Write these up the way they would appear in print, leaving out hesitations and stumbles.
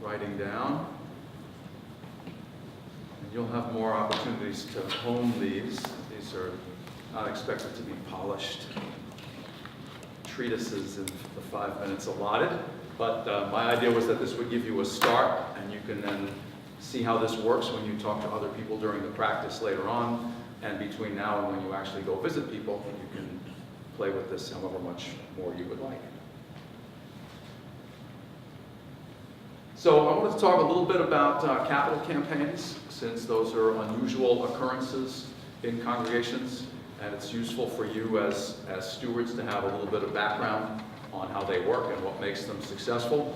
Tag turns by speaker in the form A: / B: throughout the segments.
A: writing down. And you'll have more opportunities to hone these. These are not expected to be polished treatises in the 5 minutes allotted. But my idea was that this would give you a start, and you can then see how this works when you talk to other people during the practice later on, and between now and when you actually go visit people, you can play with this however much more you would like. So I wanted to talk a little bit about capital campaigns, since those are unusual occurrences in congregations, and it's useful for you as stewards to have a little bit of background on how they work and what makes them successful.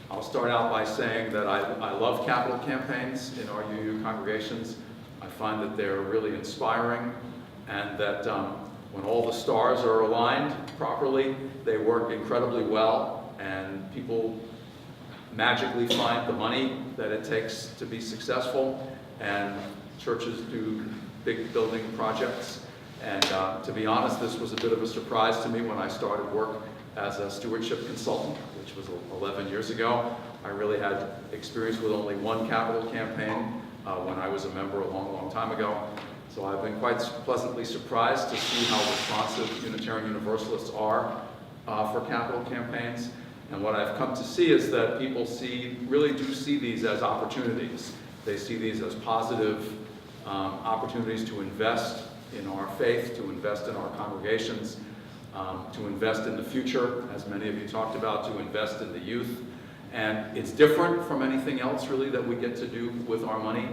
A: I'll start out by saying that I love capital campaigns in our UU congregations. I find that they're really inspiring, and that when all the stars are aligned properly, they work incredibly well, and people magically find the money that it takes to be successful, and churches do big building projects. And to be honest, this was a bit of a surprise to me when I started work as a stewardship consultant, which was 11 years ago. I really had experience with only one capital campaign when I was a member a long, long time ago. So I've been quite pleasantly surprised to see how responsive Unitarian Universalists are for capital campaigns. And what I've come to see is that people really do see these as opportunities. They see these as positive opportunities to invest in our faith, to invest in our congregations, to invest in the future, as many of you talked about, to invest in the youth. And it's different from anything else really that we get to do with our money.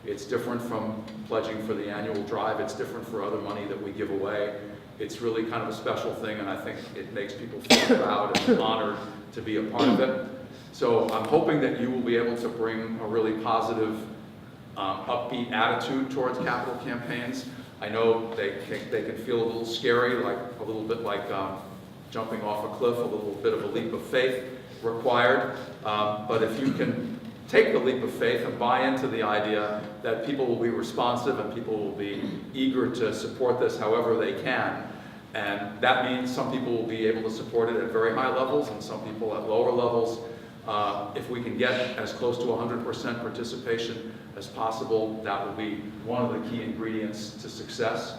A: It's different from pledging for the annual drive. It's different for other money that we give away. It's really kind of a special thing, and I think it makes people feel proud and honored to be a part of it. So I'm hoping that you will be able to bring a really positive, upbeat attitude towards capital campaigns. I know they can feel a little scary, a little bit like jumping off a cliff, a little bit of a leap of faith required. But if you can take the leap of faith and buy into the idea that people will be responsive and people will be eager to support this however they can, and that means some people will be able to support it at very high levels and some people at lower levels. If we can get as close to 100% participation as possible, that will be one of the key ingredients to success.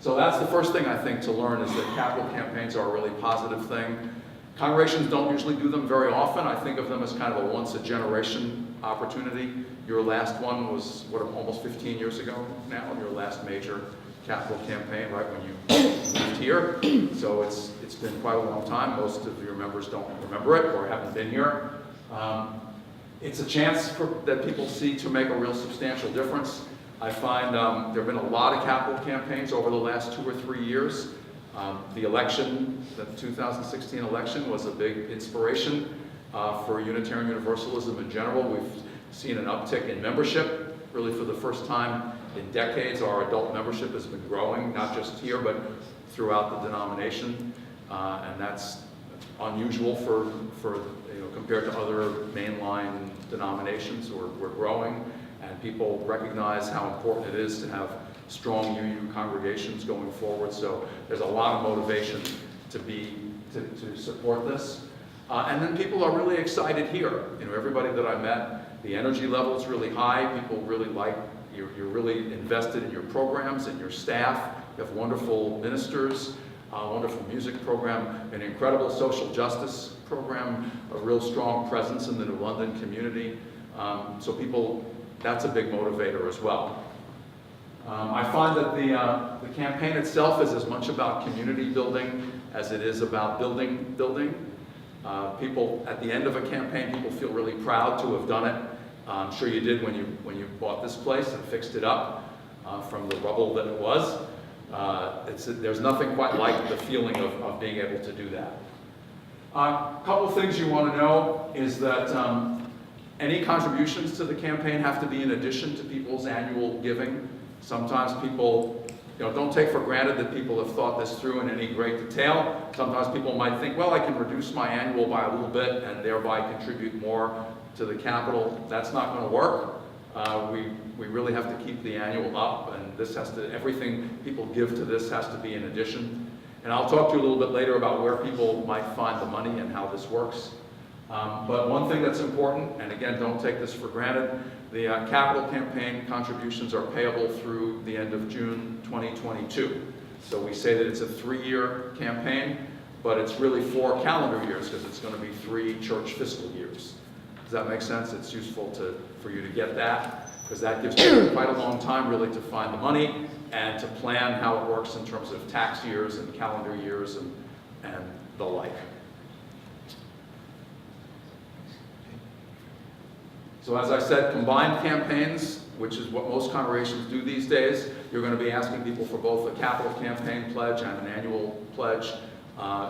A: So that's the first thing I think to learn, is that capital campaigns are a really positive thing. Congregations don't usually do them very often. I think of them as kind of a once-a-generation opportunity. Your last one was, almost 15 years ago now, your last major capital campaign, right when you moved here. So it's been quite a long time. Most of your members don't remember it or haven't been here. It's a chance that people see to make a real substantial difference. I find there have been a lot of capital campaigns over the last 2 or 3 years. The election, the 2016 election, was a big inspiration for Unitarian Universalism in general. We've seen an uptick in membership. Really, for the first time in decades, our adult membership has been growing, not just here, but throughout the denomination. And that's unusual for compared to other mainline denominations. We're growing, and people recognize how important it is to have strong UU congregations going forward. So there's a lot of motivation to support this. And then people are really excited here. Everybody that I met, the energy level is really high. People really you're really invested in your programs and your staff. You have wonderful ministers, wonderful music program, an incredible social justice program, a real strong presence in the New London community. So that's a big motivator as well. I find that the campaign itself is as much about community building as it is about building. People, at the end of a campaign, people feel really proud to have done it. I'm sure you did when you bought this place and fixed it up from the rubble that it was. There's nothing quite like the feeling of being able to do that. A couple things you want to know is that any contributions to the campaign have to be in addition to people's annual giving. Sometimes people, don't take for granted that people have thought this through in any great detail. Sometimes people might think, well, I can reduce my annual by a little bit and thereby contribute more to the capital. That's not going to work. We really have to keep the annual up, and everything people give to this has to be in addition. And I'll talk to you a little bit later about where people might find the money and how this works. But one thing that's important, and again, don't take this for granted, the capital campaign contributions are payable through the end of June 2022. So we say that it's a 3-year campaign, but it's really 4 calendar years because it's going to be 3 church fiscal years. Does that make sense? It's useful for you to get that, because that gives you quite a long time really to find the money and to plan how it works in terms of tax years and calendar years and the like. So as I said, combined campaigns, which is what most congregations do these days, you're going to be asking people for both a capital campaign pledge and an annual pledge.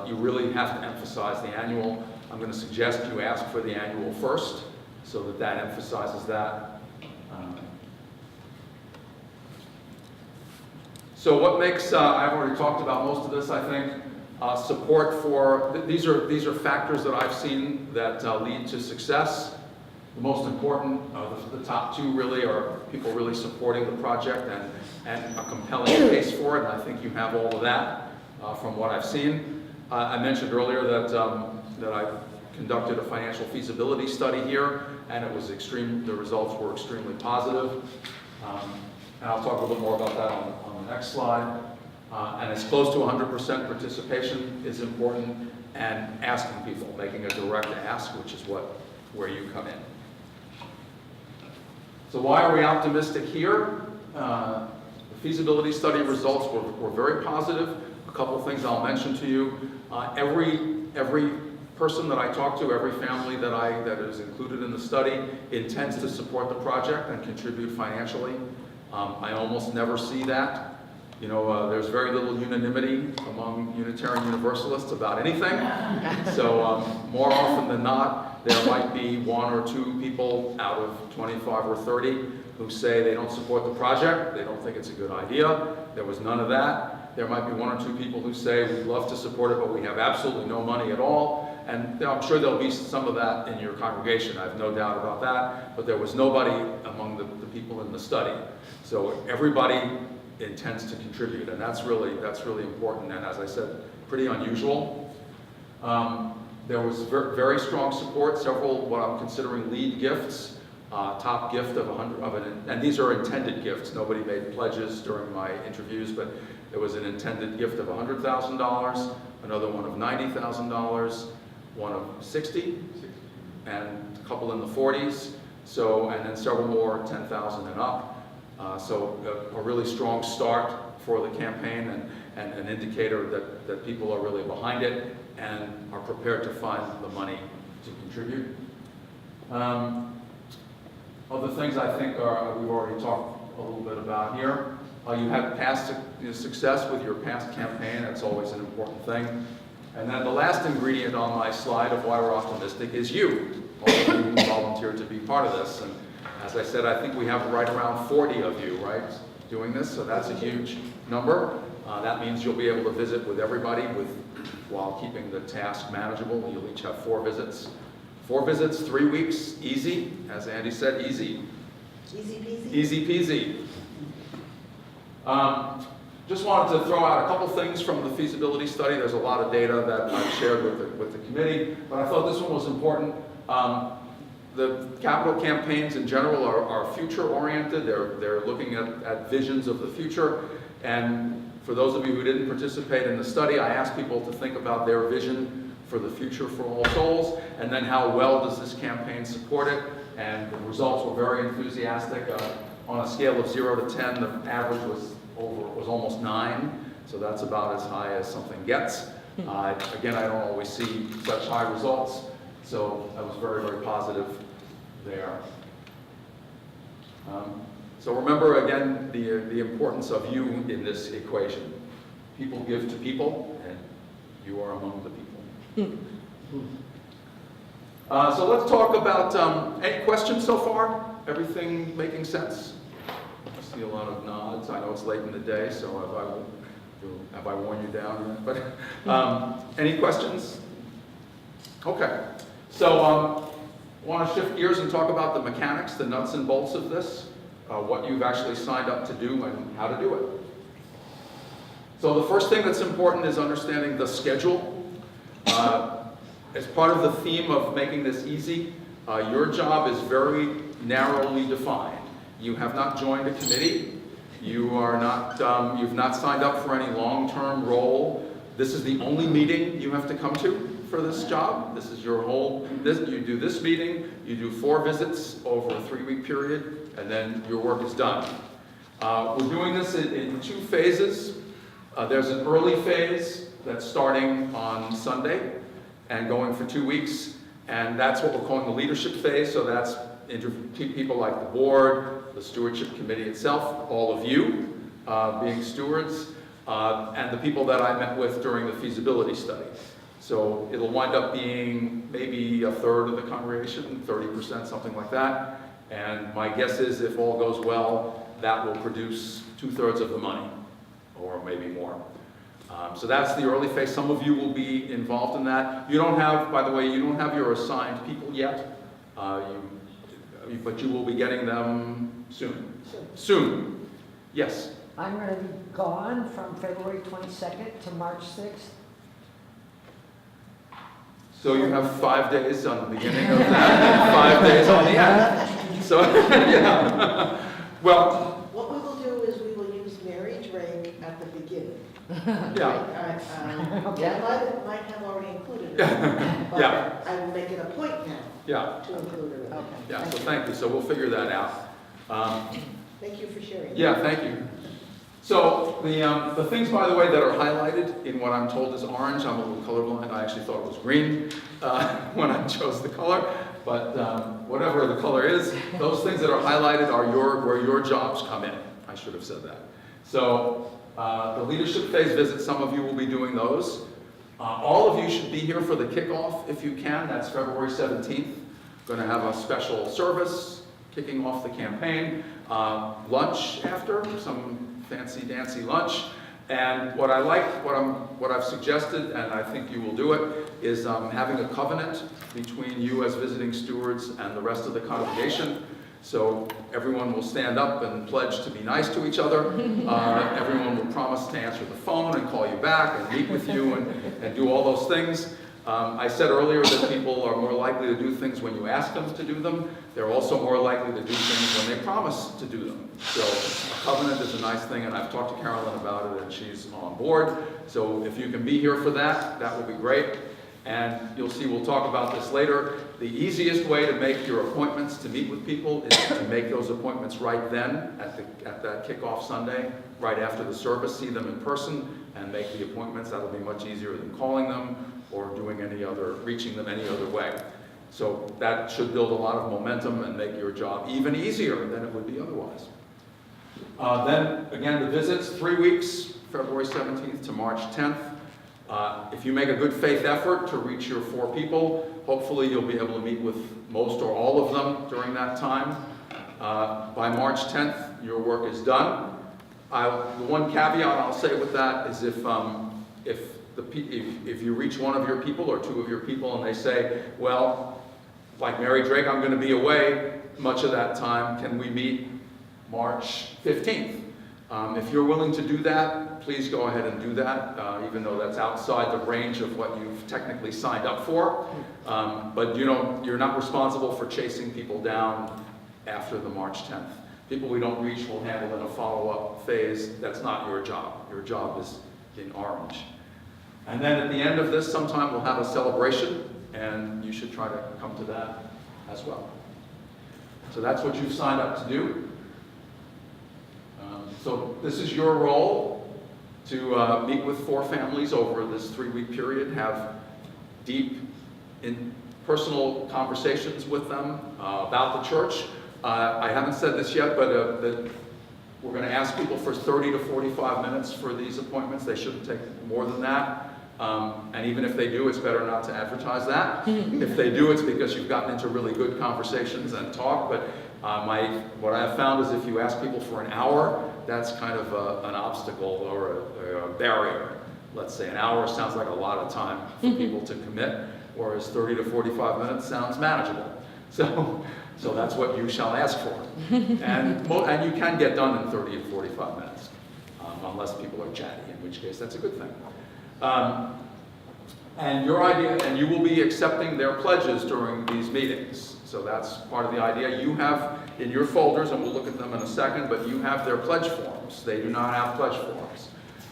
A: You really have to emphasize the annual. I'm going to suggest you ask for the annual first, so that that emphasizes that. So what makes, I've already talked about most of this, I think, support for, these are factors that I've seen that lead to success. The most important, the top 2 really are people really supporting the project and a compelling case for it, and I think you have all of that from what I've seen. I mentioned earlier that I conducted a financial feasibility study here, and it was the results were extremely positive. And I'll talk a little more about that on the next slide. And it's close to 100% participation is important, and asking people, making a direct ask, which is where you come in. So why are we optimistic here? The feasibility study results were very positive. A couple of things I'll mention to you. Every person that I talk to, every family that is included in the study intends to support the project and contribute financially. I almost never see that. You know, there's very little unanimity among Unitarian Universalists about anything. So more often than not, there might be 1 or 2 people out of 25 or 30 who say they don't support the project, they don't think it's a good idea. There was none of that. There might be 1 or 2 people who say we'd love to support it, but we have absolutely no money at all. And I'm sure there'll be some of that in your congregation, I have no doubt about that. But there was nobody among the people in the study. So everybody intends to contribute, and that's really important, and as I said, pretty unusual. There was very strong support, several what I'm considering lead gifts, top gift of and these are intended gifts. Nobody made pledges during my interviews, but there was an intended gift of $100,000, another one of $90,000, one of $60,000, and a couple in the 40s. So, and then several more 10,000 and up. So a really strong start for the campaign, and an indicator that people are really behind it and are prepared to find the money to contribute. Other things I think we've already talked a little bit about here. You had past success with your past campaign. That's always an important thing. And then the last ingredient on my slide of why we're optimistic is you, all of you who volunteered to be part of this. And as I said, I think we have right around 40 of you, right, doing this, so that's a huge number. That means you'll be able to visit with everybody while keeping the task manageable. You'll each have 4 visits. 4 visits, 3 weeks, easy. As Andy said, easy.
B: Easy peasy.
A: Easy peasy. Just wanted to throw out a couple things from the feasibility study. There's a lot of data that I've shared with the committee, but I thought this one was important. The capital campaigns in general are future-oriented. They're looking at visions of the future. And for those of you who didn't participate in the study, I asked people to think about their vision for the future for All Souls, and then how well does this campaign support it. And the results were very enthusiastic. On a scale of 0 to 10, the average was almost 9, so that's about as high as something gets. Again, I don't always see such high results, so I was very, very positive there. So remember again the importance of you in this equation. People give to people, and you are among the people. So let's talk about any questions so far? Everything making sense? I see a lot of nods. I know it's late in the day, so have I worn you down yet? But any questions? Okay. So want to shift gears and talk about the mechanics, the nuts and bolts of this, what you've actually signed up to do and how to do it. So the first thing that's important is understanding the schedule. as part of the theme of making this easy, your job is very narrowly defined. You have not joined a committee. You are not, you've not signed up for any long-term role. This is the only meeting you have to come to for this job. This is your whole, you do this meeting, you do 4 visits over a 3-week period, and then your work is done. We're doing this in 2 phases. There's an early phase that's starting on Sunday and going for 2 weeks, and that's what we're calling the leadership phase. So that's people like the board, the stewardship committee itself, all of you being stewards, and the people that I met with during the feasibility study. So it'll wind up being maybe a third of the congregation, 30%, something like that. And my guess is if all goes well, that will produce 2/3 of the money, or maybe more. So that's the early phase. Some of you will be involved in that. You don't have, by the way, you don't have your assigned people yet, but you will be getting them soon. Soon. Yes?
B: I'm going to be gone from February 22nd to March 6th.
A: So you have 5 days on the beginning of that, and 5 days on the end. So, yeah. Well,
C: what we will do is we will use Mary Drake at the beginning.
A: yeah.
C: That might have already included it, but
A: Yeah.
C: I will make it a point now
A: Yeah.
C: to include it.
B: Okay.
A: Yeah, so thank you. So we'll figure that out.
C: Thank you for sharing.
A: Yeah, thank you. So the things, by the way, that are highlighted in what I'm told is orange, I'm a little colorblind. I actually thought it was green when I chose the color. But whatever the color is, those things that are highlighted are where your jobs come in. I should have said that. So the leadership phase visits, some of you will be doing those. All of you should be here for the kickoff if you can. That's February 17th. Going to have a special service kicking off the campaign. Lunch after, some fancy-dancy lunch. And what I like, what I've suggested, and I think you will do it, is having a covenant between you as visiting stewards and the rest of the congregation. So everyone will stand up and pledge to be nice to each other. Everyone will promise to answer the phone and call you back and meet with you and do all those things. I said earlier that people are more likely to do things when you ask them to do them. They're also more likely to do things when they promise to do them. So a covenant is a nice thing, and I've talked to Carolyn about it, and she's on board. So if you can be here for that, that will be great. And you'll see, we'll talk about this later. The easiest way to make your appointments to meet with people is to make those appointments right then at that kickoff Sunday, right after the service. See them in person and make the appointments. That'll be much easier than calling them or reaching them any other way. So that should build a lot of momentum and make your job even easier than it would be otherwise. Then, again, the visits, 3 weeks, February 17th to March 10th. If you make a good faith effort to reach your 4 people, hopefully you'll be able to meet with most or all of them during that time. By March 10th, your work is done. The one caveat I'll say with that is if you reach one of your people or 2 of your people and they say, well, like Mary Drake, I'm going to be away much of that time, can we meet March 15th? If you're willing to do that, please go ahead and do that, even though that's outside the range of what you've technically signed up for. But you're not responsible for chasing people down after the March 10th. People we don't reach will handle in a follow-up phase. That's not your job. Your job is in orange. And then at the end of this, sometime we'll have a celebration, and you should try to come to that as well. So that's what you've signed up to do. So this is your role to meet with 4 families over this 3-week period, have deep, personal conversations with them about the church. I haven't said this yet, but we're going to ask people for 30 to 45 minutes for these appointments. They shouldn't take more than that. And even if they do, it's better not to advertise that. If they do, it's because you've gotten into really good conversations and talk. But what I have found is if you ask people for an hour, that's kind of an obstacle or a barrier. Let's say an hour sounds like a lot of time for people to commit, whereas 30 to 45 minutes sounds manageable. So that's what you shall ask for. And you can get done in 30 to 45 minutes, unless people are chatty, in which case that's a good thing. And your idea, and you will be accepting their pledges during these meetings. So that's part of the idea. You have in your folders, and we'll look at them in a second, but you have their pledge forms. They do not have pledge forms.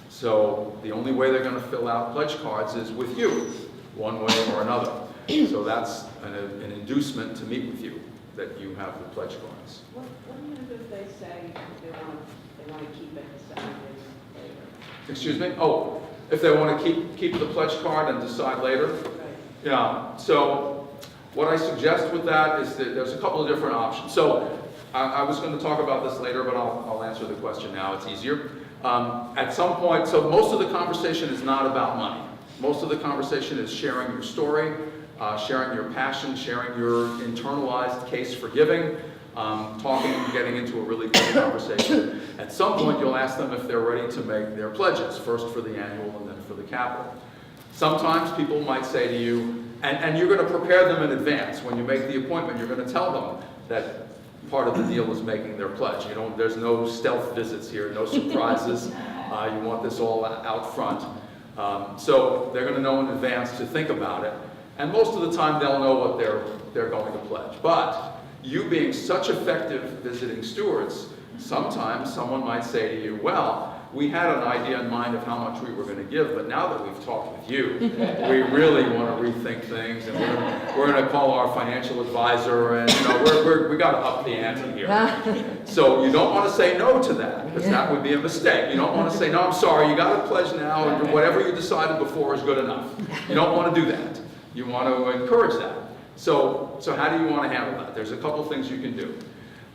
A: So the only way they're going to fill out pledge cards is with you, one way or another. So that's an inducement to meet with you, that you have the pledge cards.
C: What happens if they say they want to keep it 7 days later?
A: Excuse me? Oh, if they want to keep the pledge card and decide later?
C: Right.
A: Yeah, so what I suggest with that is that there's a couple of different options. So I was going to talk about this later, but I'll answer the question now. It's easier. At some point, so most of the conversation is not about money. Most of the conversation is sharing your story, sharing your passion, sharing your internalized case for giving, talking and getting into a really good conversation. At some point, you'll ask them if they're ready to make their pledges, first for the annual and then for the capital. Sometimes people might say to you, and you're going to prepare them in advance. When you make the appointment, you're going to tell them that part of the deal is making their pledge. There's no stealth visits here, no surprises. You want this all out front. So they're going to know in advance to think about it. And most of the time, they'll know what they're going to pledge. But you being such effective visiting stewards, sometimes someone might say to you, well, we had an idea in mind of how much we were going to give, but now that we've talked with you, we really want to rethink things, and we're going to call our financial advisor, and we got to up the ante here. So you don't want to say no to that, because that would be a mistake. You don't want to say, no, I'm sorry, you got to pledge now, and whatever you decided before is good enough. You don't want to do that. You want to encourage that. So how do you want to handle that? There's a couple things you can do.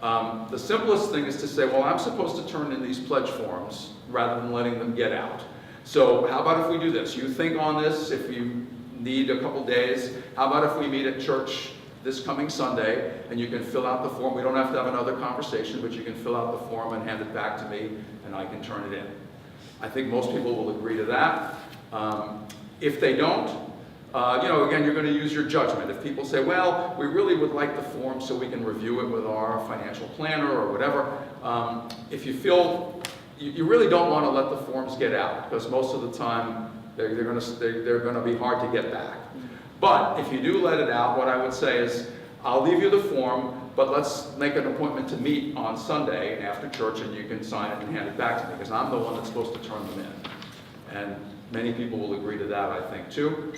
A: The simplest thing is to say, well, I'm supposed to turn in these pledge forms rather than letting them get out. So how about if we do this? You think on this, if you need a couple days, how about if we meet at church this coming Sunday and you can fill out the form. We don't have to have another conversation, but you can fill out the form and hand it back to me and I can turn it in. I think most people will agree to that. If they don't, again, you're going to use your judgment. If people say, well, we really would like the form so we can review it with our financial planner or whatever, if you feel you really don't want to let the forms get out, because most of the time they're going to be hard to get back. But if you do let it out, what I would say is, I'll leave you the form, but let's make an appointment to meet on Sunday after church, and you can sign it and hand it back to me, because I'm the one that's supposed to turn them in. And many people will agree to that, I think, too.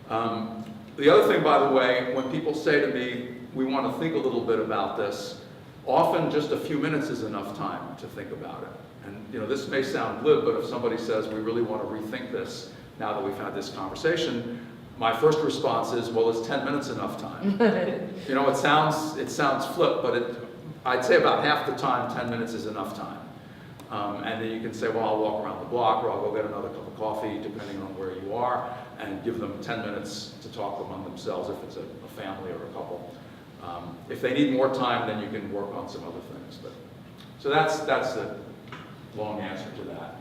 A: The other thing, by the way, when people say to me, we want to think a little bit about this, often just a few minutes is enough time to think about it. And this may sound glib, but if somebody says, we really want to rethink this now that we've had this conversation, my first response is, well, is 10 minutes enough time? It sounds flip, but I'd say about half the time, 10 minutes is enough time. And then you can say, well, I'll walk around the block, or I'll go get another cup of coffee, depending on where you are, and give them 10 minutes to talk among themselves if it's a family or a couple. If they need more time, then you can work on some other things. So that's the long answer to that.